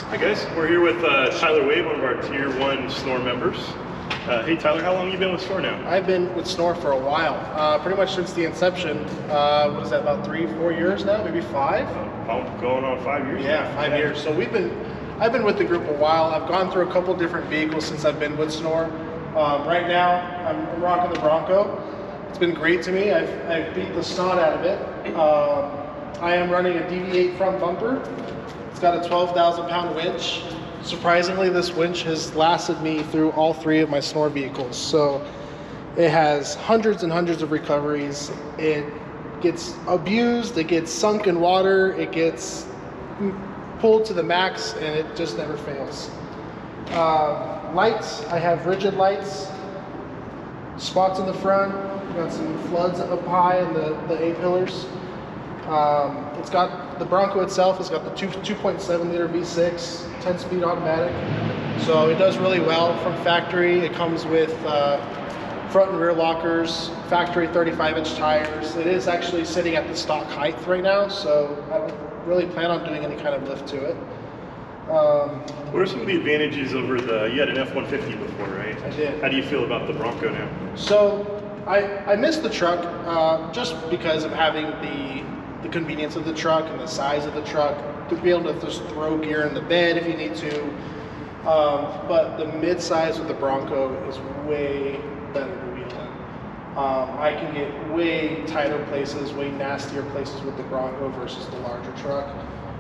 Hi guys, we're here with Tyler Wade, one of our Tier 1 SNORR members. Hey Tyler, how long have you been with SNORR now? I've been with SNORR for a while, pretty much since the inception. What is that, about 3-4 years now, maybe 5? Going on 5 years. Yeah, 5 years. So I've been with the group a while. I've gone through a couple different vehicles since I've been with SNORR. Right now, I'm rocking the Bronco. It's been great to me. I've beat the snot out of it. I am running a DV8 Front Bumper. It's got a 12,000-pound winch. Surprisingly, this winch has lasted me through all 3 of my SNORR vehicles. So it has hundreds and hundreds of recoveries. It gets abused, it gets sunk in water, it gets pulled to the max, and it just never fails. Lights, I have rigid lights, spots in the front, got some floods up high in the A-pillars. It's got the Bronco itself has got the 2.7 liter V6, 10-speed automatic, so it does really well from factory. It comes with front and rear lockers, factory 35-inch tires. It is actually sitting at the stock height right now, so I don't really plan on doing any kind of lift to it. What are some of the advantages over you had an F-150 before, right? I did. How do you feel about the Bronco now? So I miss the truck just because of having the convenience of the truck and the size of the truck, to be able to just throw gear in the bed if you need to. But the mid-size of the Bronco is way better to wheel in. I can get way tighter places, way nastier places with the Bronco versus the larger truck.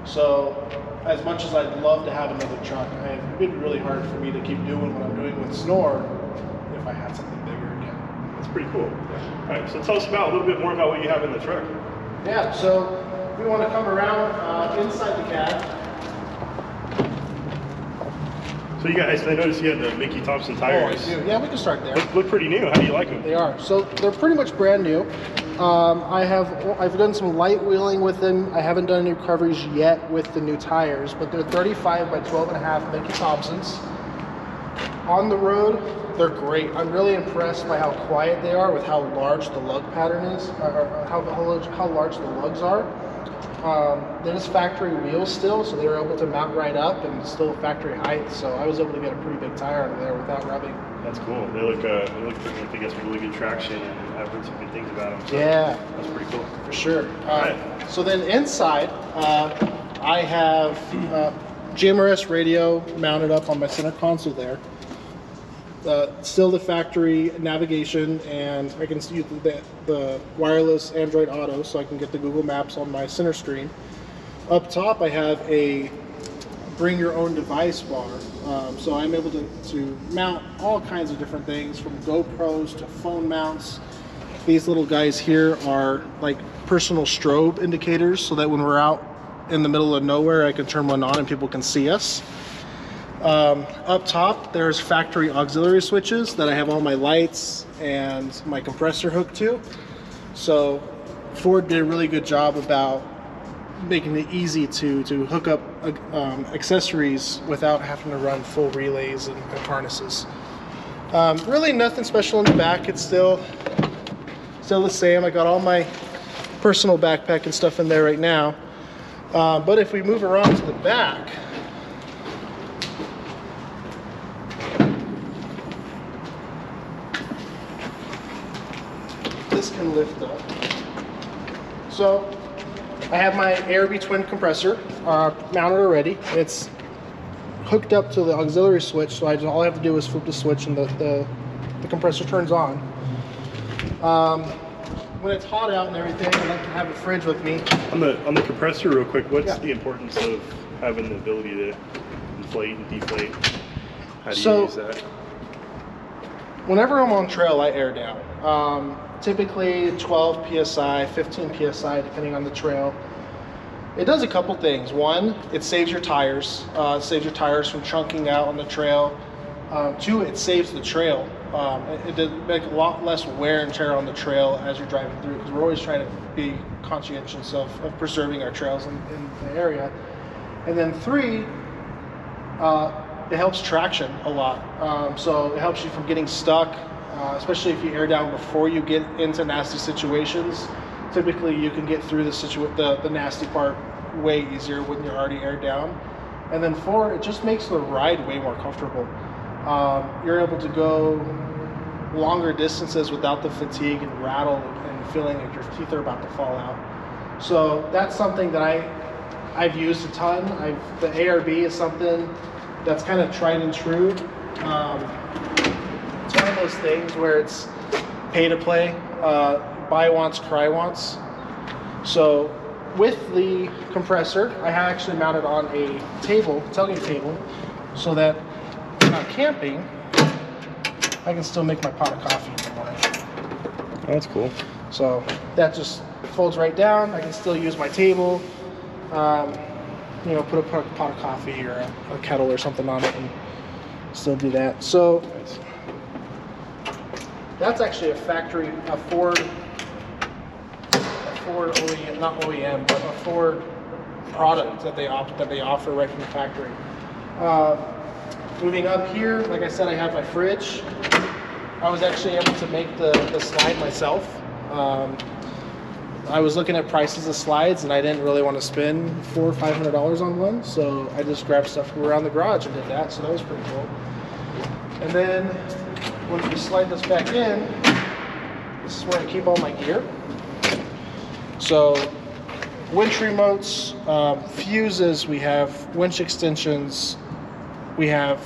So as much as I'd love to have another truck, it's been really hard for me to keep doing what I'm doing with SNORR if I had something bigger again. That's pretty cool. Yeah. All right, so tell us a little bit more about what you have in the truck. Yeah, so we want to come around inside the cab. So you guys, I noticed you had the Mickey Thompson tires. Oh, I do. Yeah, we can start there. Look pretty new. How do you like them? They are. So they're pretty much brand new. I've done some light wheeling with them. I haven't done any recoveries yet with the new tires, but they're 35 by 12.5 Mickey Thompsons. On the road, they're great. I'm really impressed by how quiet they are with how large the lug pattern is, or how large the lugs are. It is factory wheels still, so they were able to mount right up and still factory height. So I was able to get a pretty big tire out of there without rubbing. That's cool. They look like they get some really good traction, and I've heard some good things about them. So yeah, that's pretty cool. For sure. Right. So then inside, I have GMRS radio mounted up on my center console there. Still the factory navigation, and I can see the wireless Android Auto, so I can get the Google Maps on my center screen. Up top I have a bring your own device bar, so I'm able to mount all kinds of different things, from GoPros to phone mounts. These little guys here are like personal strobe indicators, so that when we're out in the middle of nowhere I can turn one on and people can see us. Up top there's factory auxiliary switches that I have all my lights and my compressor hooked to. So Ford did a really good job about making it easy to hook up accessories without having to run full relays and harnesses. Really nothing special in the back. It's still the same. I got all my personal backpack and stuff in there right now. But if we move around to the back, this can lift up. So I have my ARB Twin Compressor mounted already. It's hooked up to the auxiliary switch, so all I have to do is flip the switch and the compressor turns on. When it's hot out and everything, I like to have a fridge with me. On the compressor, real quick, what's the importance of having the ability to inflate and deflate? How do you use that? Whenever I'm on trail, I air down. Typically 12 psi, 15 psi, depending on the trail. It does a couple things. One, it saves your tires. Saves your tires from chunking out on the trail. 2, it saves the trail. It does make a lot less wear and tear on the trail as you're driving through, because we're always trying to be conscientious of preserving our trails in the area. And then 3, it helps traction a lot. So it helps you from getting stuck, especially if you air down before you get into nasty situations. Typically you can get through the nasty part way easier when you're already aired down. And then 4, it just makes the ride way more comfortable. You're able to go longer distances without the fatigue and rattle and feeling like your teeth are about to fall out. So that's something that I've used a ton. The ARB is something that's kind of tried and true. It's one of those things where it's pay to play, buy once, cry once. So with the compressor, I have actually mounted on a table, tailgate table, so that when I'm camping, I can still make my pot of coffee in the morning. Oh, that's cool. So that just folds right down. I can still use my table, you know, put a pot of coffee or a kettle or something on it and still do that. So that's actually a factory, a Ford OEM, not OEM, but a Ford product that they offer right from the factory. Moving up here, like I said, I have my fridge. I was actually able to make the slide myself. I was looking at prices of slides and I didn't really want to spend $400 or $500 on one, so I just grabbed stuff from around the garage and did that, so that was pretty cool. And then once we slide this back in, this is where I keep all my gear. So winch remotes, fuses, we have winch extensions, we have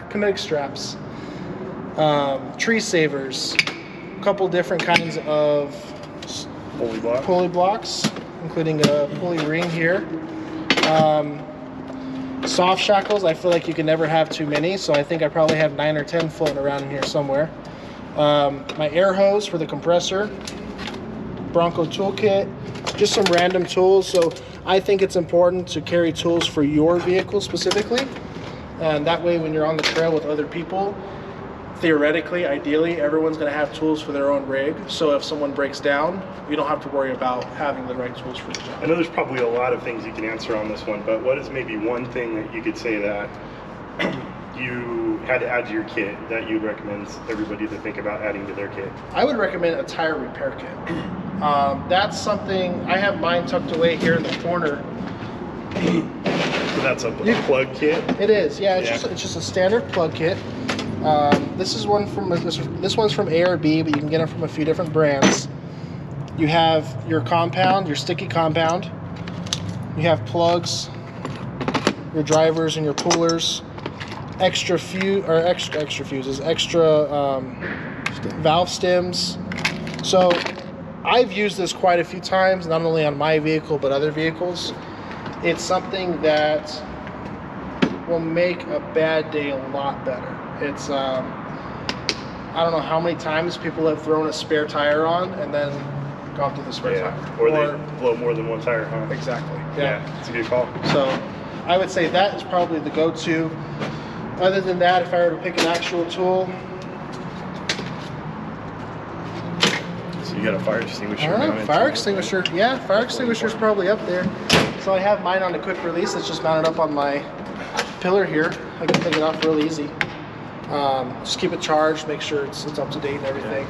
kinetic straps, tree savers, a couple different kinds of pulley blocks, including a pulley ring here. Soft shackles, I feel like you can never have too many, so I think I probably have 9 or 10 floating around in here somewhere. My air hose for the compressor, Bronco toolkit, just some random tools. So I think it's important to carry tools for your vehicle specifically, and that way when you're on the trail with other people, theoretically, ideally, everyone's going to have tools for their own rig. So if someone breaks down, you don't have to worry about having the right tools for the job. I know there's probably a lot of things you can answer on this one, but what is maybe one thing that you could say that you had to add to your kit that you'd recommend everybody to think about adding to their kit? I would recommend a tire repair kit. That's something, I have mine tucked away here in the corner. So that's a plug kit? It is, yeah. It's just a standard plug kit. This one's from ARB, but you can get it from a few different brands. You have your compound, your sticky compound. You have plugs, your drivers and your pullers, extra fuses, extra valve stems. So I've used this quite a few times, not only on my vehicle but other vehicles. It's something that will make a bad day a lot better. It's I don't know how many times people have thrown a spare tire on and then gone through the spare tire. Or they blow more than one tire, huh? Exactly. Yeah, it's a good call. So I would say that is probably the go-to. Other than that, if I were to pick an actual tool, so you got a fire extinguisher? I don't know, fire extinguisher. Yeah, fire extinguisher is probably up there. So I have mine on a quick release. It's just mounted up on my pillar here. I can take it off real easy. Just keep it charged, make sure it's up to date and everything.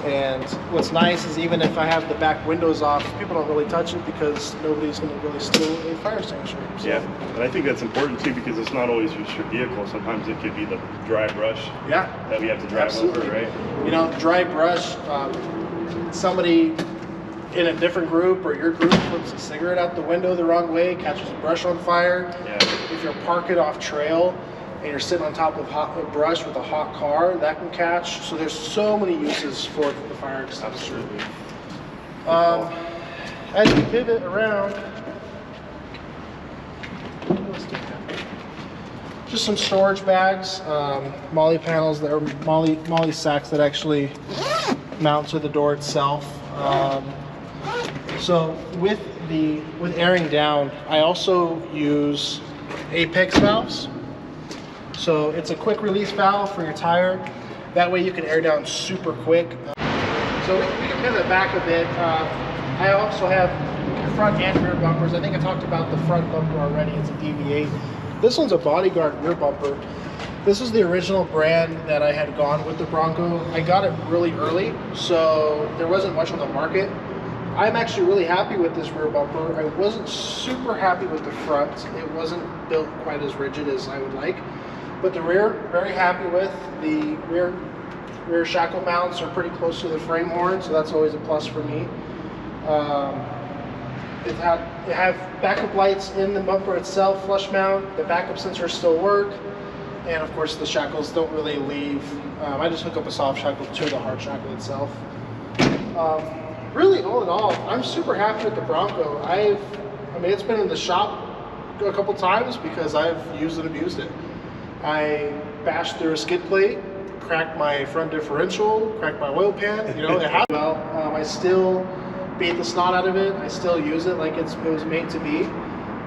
And what's nice is even if I have the back windows off, people don't really touch it because nobody's going to really steal a fire extinguisher. So. Yeah, and I think that's important too because it's not always just your vehicle. Sometimes it could be the dry brush that we have to drive over, right? You know, dry brush, somebody in a different group or your group flips a cigarette out the window the wrong way, catches a brush on fire. Yeah. If you're parking off trail and you're sitting on top of hot brush with a hot car, that can catch. So there's so many uses for the fire extinguisher. Absolutely. As you pivot around, just some storage bags, molly panels, that are molly sacks that actually mount to the door itself. So with airing down, I also use Apex valves. So it's a quick release valve for your tire. That way you can air down super quick. So we can pivot back a bit. I also have front and rear bumpers. I think I talked about the front bumper already. It's a DV8. This one's a Bodyguard rear bumper. This is the original brand that I had gone with the Bronco. I got it really early, so there wasn't much on the market. I'm actually really happy with this rear bumper. I wasn't super happy with the front. It wasn't built quite as rigid as I would like. But the rear, very happy with. The rear shackle mounts are pretty close to the frame horn, so that's always a plus for me. It have backup lights in the bumper itself, flush mount. The backup sensors still work. And of course the shackles don't really leave. I just hook up a soft shackle to the hard shackle itself. Really, all in all, I'm super happy with the Bronco. I mean, it's been in the shop a couple times because I've used and abused it. I bashed through a skid plate, cracked my front differential, cracked my oil pan. You know, it happened well. I still beat the snot out of it. I still use it like it was made to be.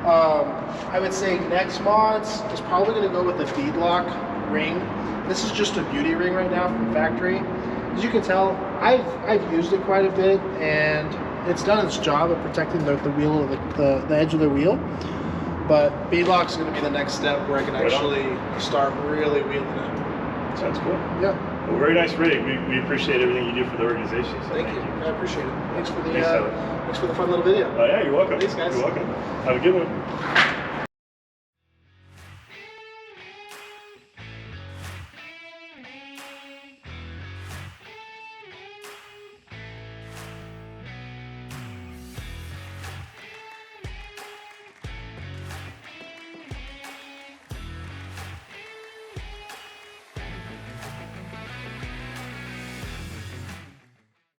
I would say next mods is probably going to go with the beadlock ring. This is just a beauty ring right now from the factory. As you can tell, I've used it quite a bit, and it's done its job of protecting the wheel, the edge of the wheel. But beadlock is going to be the next step where I can actually start really wheeling it. Sounds cool. Yeah. Well, very nice rig. We appreciate everything you do for the organization. So thank you. I appreciate it. Thanks for the Thanks fun little video. Oh yeah, you're welcome. Thanks, guys. You're welcome. Have a good one.